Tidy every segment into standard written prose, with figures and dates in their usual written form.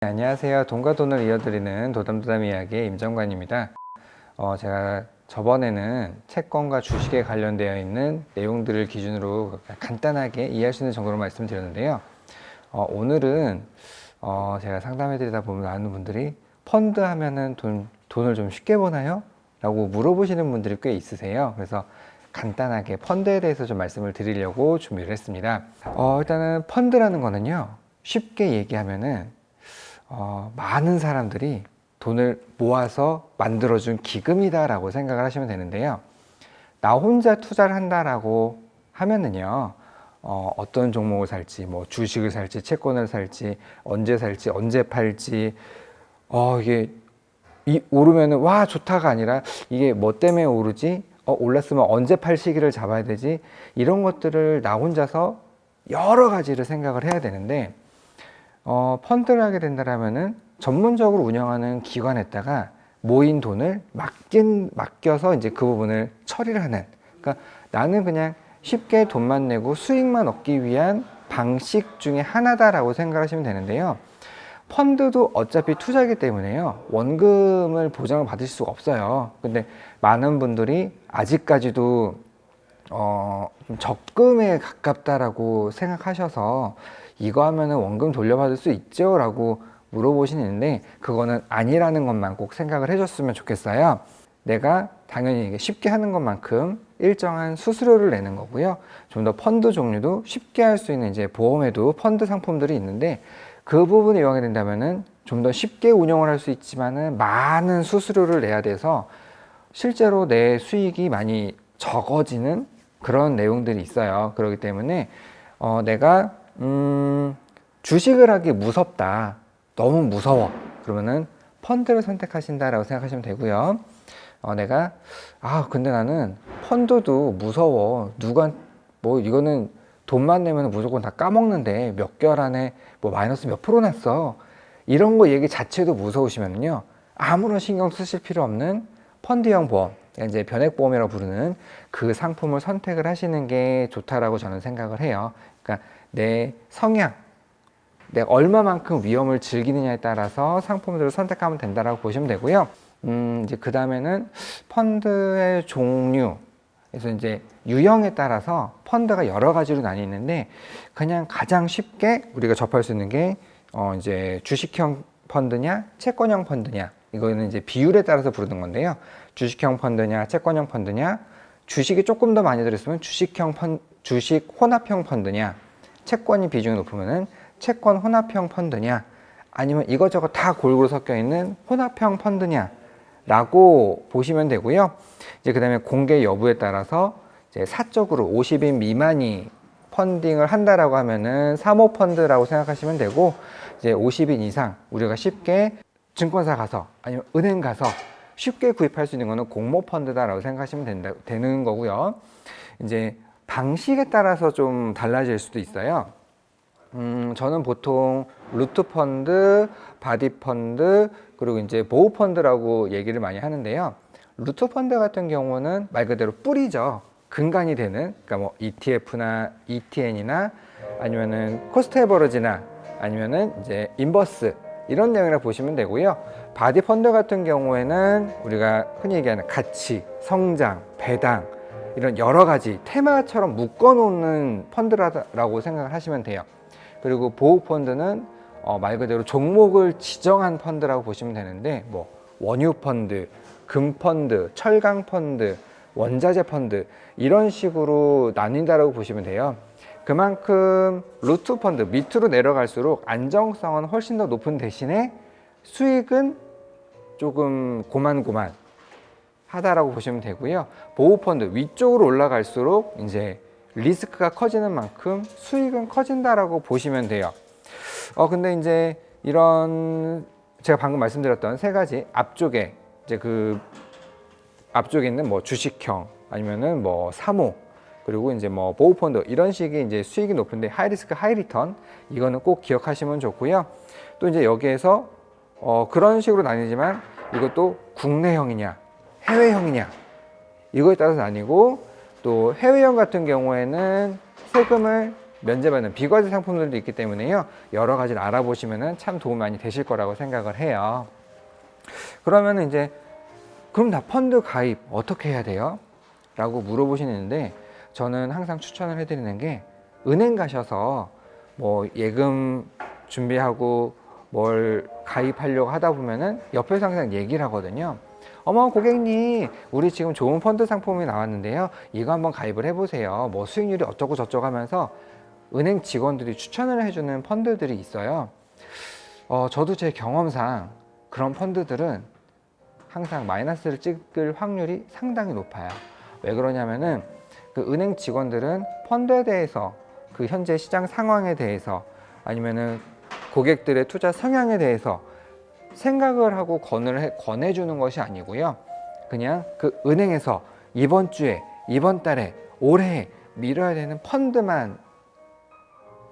안녕하세요. 돈과 돈을 이어드리는 도담도담 이야기의 임정관입니다. 제가 저번에는 채권과 주식에 관련되어 있는 내용들을 기준으로 간단하게 이해할 수 있는 정도로 말씀드렸는데요. 오늘은 제가 상담해드리다 보면 많은 분들이 펀드 하면은 돈을 좀 쉽게 버나요? 라고 물어보시는 분들이 꽤 있으세요. 그래서 간단하게 펀드에 대해서 좀 말씀을 드리려고 준비를 했습니다. 일단은 펀드라는 거는요, 쉽게 얘기하면은 많은 사람들이 돈을 모아서 만들어준 기금이다 라고 생각을 하시면 되는데요. 나 혼자 투자를 한다라고 하면은요, 어떤 종목을 살지, 뭐 주식을 살지, 채권을 살지, 언제 살지, 언제 팔지, 이게 오르면은 와 좋다가 아니라 이게 뭐 때문에 오르지, 올랐으면 언제 팔 시기를 잡아야 되지, 이런 것들을 나 혼자서 여러 가지를 생각을 해야 되는데, 펀드를 하게 된다면은 전문적으로 운영하는 기관에다가 모인 돈을 맡겨서 이제 그 부분을 처리를 하는, 그러니까 나는 그냥 쉽게 돈만 내고 수익만 얻기 위한 방식 중에 하나다라고 생각하시면 되는데요. 펀드도 어차피 투자이기 때문에요, 원금을 보장을 받을 수가 없어요. 근데 많은 분들이 아직까지도 좀 적금에 가깝다라고 생각하셔서 이거 하면은 원금 돌려받을 수 있죠? 라고 물어보시는데, 그거는 아니라는 것만 꼭 생각을 해줬으면 좋겠어요. 내가 당연히 이게 쉽게 하는 것만큼 일정한 수수료를 내는 거고요. 좀 더 펀드 종류도 쉽게 할 수 있는 이제 보험에도 펀드 상품들이 있는데, 그 부분을 이용하게 된다면은 좀 더 쉽게 운영을 할 수 있지만은 많은 수수료를 내야 돼서 실제로 내 수익이 많이 적어지는 그런 내용들이 있어요. 그렇기 때문에 내가 주식을 하기 무섭다, 너무 무서워, 그러면은 펀드를 선택하신다라고 생각하시면 되고요. 내가 근데 나는 펀드도 무서워, 누가 뭐 이거는 돈만 내면 무조건 다 까먹는데 몇 개월 안에 뭐 마이너스 몇 프로 났어, 이런 거 얘기 자체도 무서우시면요, 아무런 신경 쓰실 필요 없는 펀드형 보험, 이제 변액보험이라고 부르는 그 상품을 선택을 하시는 게 좋다라고 저는 생각을 해요. 그러니까 내 성향, 내가 얼마만큼 위험을 즐기느냐에 따라서 상품들을 선택하면 된다라고 보시면 되고요. 이제 그 다음에는 펀드의 종류, 그래서 이제 유형에 따라서 펀드가 여러 가지로 나뉘는데, 그냥 가장 쉽게 우리가 접할 수 있는 게 이제 주식형 펀드냐, 채권형 펀드냐, 이거는 이제 비율에 따라서 부르는 건데요. 주식형 펀드냐, 채권형 펀드냐, 주식이 조금 더 많이 들었으면 주식 혼합형 펀드냐, 채권이 비중이 높으면은 채권 혼합형 펀드냐, 아니면 이것저것 다 골고루 섞여 있는 혼합형 펀드냐 라고 보시면 되고요. 이제 그 다음에 공개 여부에 따라서 이제 사적으로 50인 미만이 펀딩을 한다라고 하면은 사모펀드라고 생각하시면 되고, 이제 50인 이상 우리가 쉽게 증권사 가서 아니면 은행 가서 쉽게 구입할 수 있는 거는 공모펀드다라고 생각하시면 되는 거고요. 이제 방식에 따라서 좀 달라질 수도 있어요. 저는 보통 루트펀드, 바디펀드, 그리고 이제 보호펀드라고 얘기를 많이 하는데요. 루트펀드 같은 경우는 말 그대로 뿌리죠. 근간이 되는, 그러니까 뭐 ETF나 ETN이나 아니면은 코스트 에버리지나 아니면은 이제 인버스, 이런 내용이라고 보시면 되고요. 바디펀드 같은 경우에는 우리가 흔히 얘기하는 가치, 성장, 배당, 이런 여러 가지 테마처럼 묶어놓는 펀드라고 생각을 하시면 돼요. 그리고 보호펀드는 말 그대로 종목을 지정한 펀드라고 보시면 되는데, 뭐 원유펀드, 금펀드, 철강펀드, 원자재 펀드, 이런 식으로 나뉜다라고 보시면 돼요. 그만큼 루트펀드 밑으로 내려갈수록 안정성은 훨씬 더 높은 대신에 수익은 조금 고만고만 하다라고 보시면 되고요. 보호펀드 위쪽으로 올라갈수록 이제 리스크가 커지는 만큼 수익은 커진다라고 보시면 돼요. 근데 이제 이런 제가 방금 말씀드렸던 세 가지 앞쪽에 이제 그 앞쪽에 있는 뭐 주식형 아니면은 뭐 사모, 그리고 이제 뭐 보호펀드, 이런 식의 이제 수익이 높은데 하이리스크 하이리턴, 이거는 꼭 기억하시면 좋고요. 또 이제 여기에서 그런 식으로 나뉘지만 이것도 국내형이냐 해외형이냐, 이거에 따라서 나뉘고, 또 해외형 같은 경우에는 세금을 면제받는 비과세 상품들도 있기 때문에요. 여러 가지를 알아보시면 참 도움이 많이 되실 거라고 생각을 해요. 그러면 이제 그럼 나 펀드 가입 어떻게 해야 돼요? 라고 물어보시는데 저는 항상 추천을 해드리는 게 은행 가셔서 뭐 예금 준비하고 뭘 가입하려고 하다 보면은 옆에서 항상 얘기를 하거든요. 어머 고객님, 우리 지금 좋은 펀드 상품이 나왔는데요, 이거 한번 가입을 해보세요. 뭐 수익률이 어쩌고 저쩌고 하면서 은행 직원들이 추천을 해주는 펀드들이 있어요. 저도 제 경험상 그런 펀드들은 항상 마이너스를 찍을 확률이 상당히 높아요. 왜 그러냐면은 그 은행 직원들은 펀드에 대해서 그 현재 시장 상황에 대해서 아니면은 고객들의 투자 성향에 대해서 생각을 하고 권해주는 것이 아니고요. 그냥 그 은행에서 이번 주에, 이번 달에, 올해 밀어야 되는 펀드만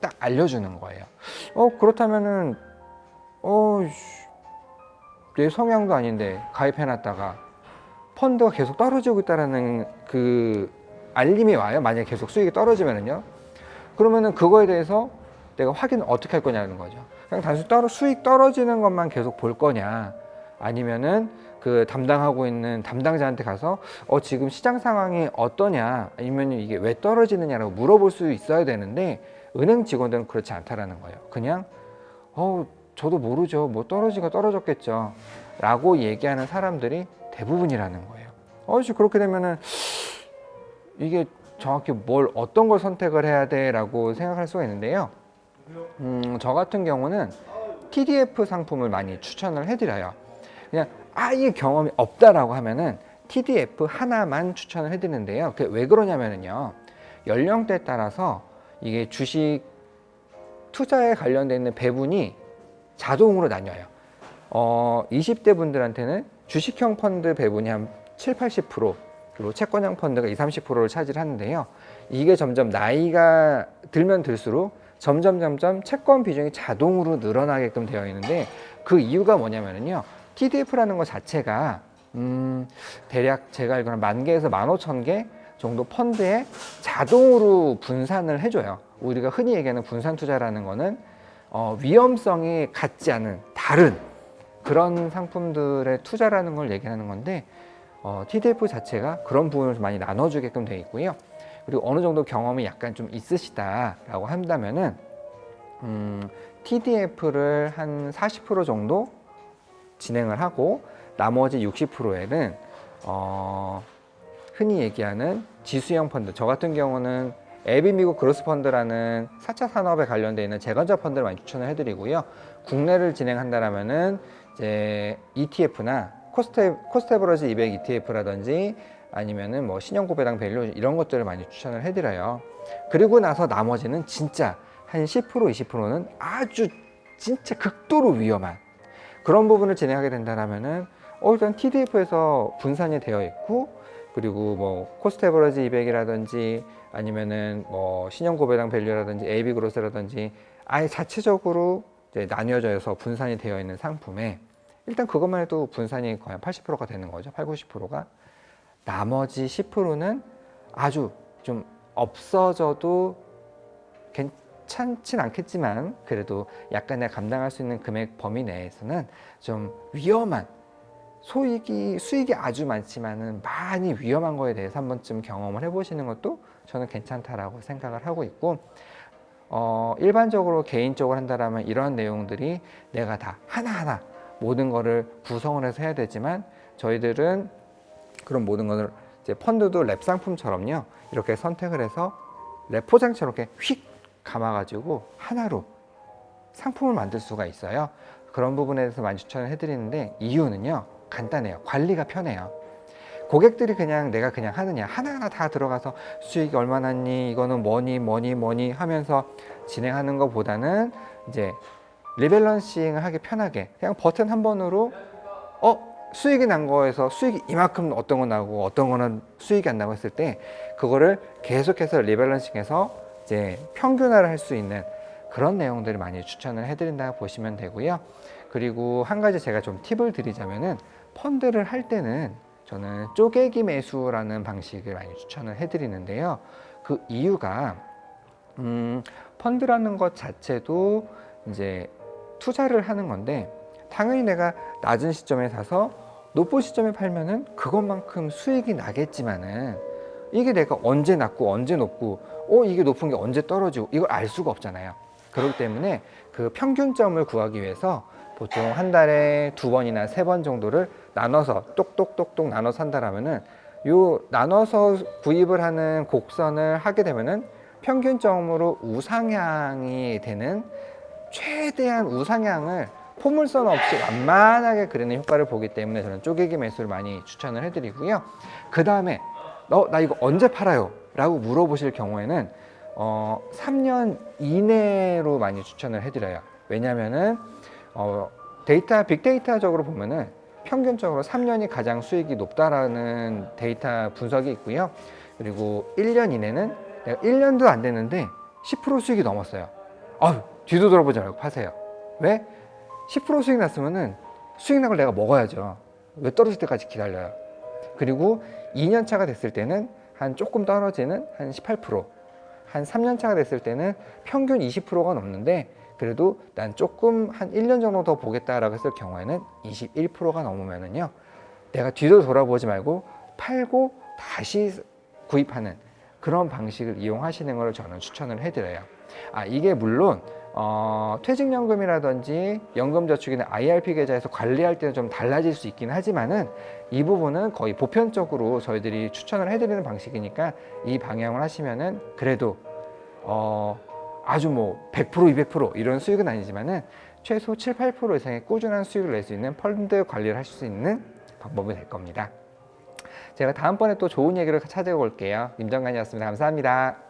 딱 알려주는 거예요. 그렇다면은, 내 성향도 아닌데 가입해놨다가 펀드가 계속 떨어지고 있다라는 그 알림이 와요. 만약에 계속 수익이 떨어지면은요. 그러면은 그거에 대해서 내가 확인을 어떻게 할 거냐는 거죠. 그냥 단순히 수익 떨어지는 것만 계속 볼 거냐, 아니면은 그 담당하고 있는 담당자한테 가서 지금 시장 상황이 어떠냐, 아니면 이게 왜 떨어지느냐라고 물어볼 수 있어야 되는데 은행 직원들은 그렇지 않다라는 거예요. 그냥 저도 모르죠, 뭐 떨어지가 떨어졌겠죠 라고 얘기하는 사람들이 대부분이라는 거예요. 그렇게 되면은 이게 정확히 어떤 걸 선택을 해야 돼 라고 생각할 수가 있는데요. 저 같은 경우는 TDF 상품을 많이 추천을 해드려요. 그냥 아예 경험이 없다라고 하면은 TDF 하나만 추천을 해드리는데요. 그게 왜 그러냐면요, 연령대에 따라서 이게 주식 투자에 관련되어 있는 배분이 자동으로 나뉘어요. 20대 분들한테는 주식형 펀드 배분이 한 7, 80%, 그리고 채권형 펀드가 20, 30%를 차지하는데요. 이게 점점 나이가 들면 들수록 점점 채권 비중이 자동으로 늘어나게끔 되어 있는데, 그 이유가 뭐냐면요, TDF라는 것 자체가 대략 제가 알기로는 10,000개에서 15,000개 정도 펀드에 자동으로 분산을 해줘요. 우리가 흔히 얘기하는 분산 투자라는 거는 위험성이 같지 않은 다른 그런 상품들의 투자라는 걸 얘기하는 건데, TDF 자체가 그런 부분을 많이 나눠주게끔 되어 있고요. 그리고 어느 정도 경험이 약간 좀 있으시다라고 한다면은 TDF를 한 40% 정도 진행을 하고, 나머지 60%에는 흔히 얘기하는 지수형 펀드, 저 같은 경우는 AB 미국 그로스 펀드라는 4차 산업에 관련되어 있는 재건자 펀드를 많이 추천을 해드리고요. 국내를 진행한다라면은 이제 ETF나 코스트 에버러지 200 ETF라든지 아니면은 뭐 신용고배당 밸류 이런 것들을 많이 추천을 해드려요. 그리고 나서 나머지는 진짜 한 10%, 20%는 아주 진짜 극도로 위험한 그런 부분을 진행하게 된다라면은 일단 TDF에서 분산이 되어 있고, 그리고 뭐 코스트 에버러지 200이라든지 아니면은 뭐 신용고배당 밸류라든지 AB 그로스라든지 아예 자체적으로 이제 나뉘어져서 분산이 되어 있는 상품에 일단 그것만 해도 분산이 거의 80%가 되는 거죠. 8, 90%가. 나머지 10%는 아주 좀 없어져도 괜찮진 않겠지만 그래도 약간 내가 감당할 수 있는 금액 범위 내에서는 좀 위험한, 수익이 아주 많지만은 많이 위험한 거에 대해서 한 번쯤 경험을 해보시는 것도 저는 괜찮다라고 생각을 하고 있고, 일반적으로 개인적으로 한다라면 이런 내용들이 내가 다 하나하나 모든 거를 구성을 해서 해야 되지만, 저희들은 그런 모든 것을 이제 펀드도 랩 상품처럼요, 이렇게 선택을 해서 랩 포장처럼 이렇게 휙 감아가지고 하나로 상품을 만들 수가 있어요. 그런 부분에 대해서 많이 추천을 해드리는데, 이유는요 간단해요. 관리가 편해요. 고객들이 그냥 내가 그냥 하느냐, 하나하나 다 들어가서 수익이 얼마나 났니, 이거는 뭐니 하면서 진행하는 것보다는 이제 리밸런싱을 하기 편하게 그냥 버튼 한 번으로 수익이 난 거에서 수익이 이만큼 어떤 건 나고 어떤 거는 수익이 안 나고 했을 때 그거를 계속해서 리밸런싱해서 이제 평균화를 할 수 있는 그런 내용들을 많이 추천을 해드린다고 보시면 되고요. 그리고 한 가지 제가 좀 팁을 드리자면은, 펀드를 할 때는 저는 쪼개기 매수라는 방식을 많이 추천을 해드리는데요. 그 이유가 펀드라는 것 자체도 이제 투자를 하는 건데, 당연히 내가 낮은 시점에 사서 높은 시점에 팔면은 그것만큼 수익이 나겠지만은, 이게 내가 언제 낮고 언제 높고 이게 높은 게 언제 떨어지고 이걸 알 수가 없잖아요. 그렇기 때문에 그 평균점을 구하기 위해서 보통 한 달에 2번이나 3번 정도를 나눠서 똑똑똑똑 나눠서 한다라면은, 요 나눠서 구입을 하는 곡선을 하게 되면은 평균점으로 우상향이 되는, 최대한 우상향을 포물선 없이 완만하게 그리는 효과를 보기 때문에 저는 쪼개기 매수를 많이 추천을 해드리고요. 그 다음에 나 이거 언제 팔아요? 라고 물어보실 경우에는 3년 이내로 많이 추천을 해드려요. 왜냐면은 빅데이터적으로 보면은 평균적으로 3년이 가장 수익이 높다라는 데이터 분석이 있고요. 그리고 1년 이내는 내가 1년도 안 됐는데 10% 수익이 넘었어요. 뒤도 돌아보지 말고 파세요. 왜? 10% 수익 났으면은 수익 난 걸 내가 먹어야죠. 왜 떨어질 때까지 기다려요? 그리고 2년 차가 됐을 때는 한 조금 떨어지는 한 18%, 한 3년 차가 됐을 때는 평균 20%가 넘는데, 그래도 난 조금 한 1년 정도 더 보겠다라고 했을 경우에는 21%가 넘으면은요, 내가 뒤도 돌아보지 말고 팔고 다시 구입하는 그런 방식을 이용하시는 걸 저는 추천을 해드려요. 이게 물론 퇴직연금이라든지 연금저축이나 IRP 계좌에서 관리할 때는 좀 달라질 수 있긴 하지만은, 이 부분은 거의 보편적으로 저희들이 추천을 해드리는 방식이니까 이 방향을 하시면은 그래도 아주 100%, 200% 이런 수익은 아니지만은 최소 7, 8% 이상의 꾸준한 수익을 낼 수 있는 펀드 관리를 하실 수 있는 방법이 될 겁니다. 제가 다음번에 또 좋은 얘기를 찾아올게요. 임정관이었습니다. 감사합니다.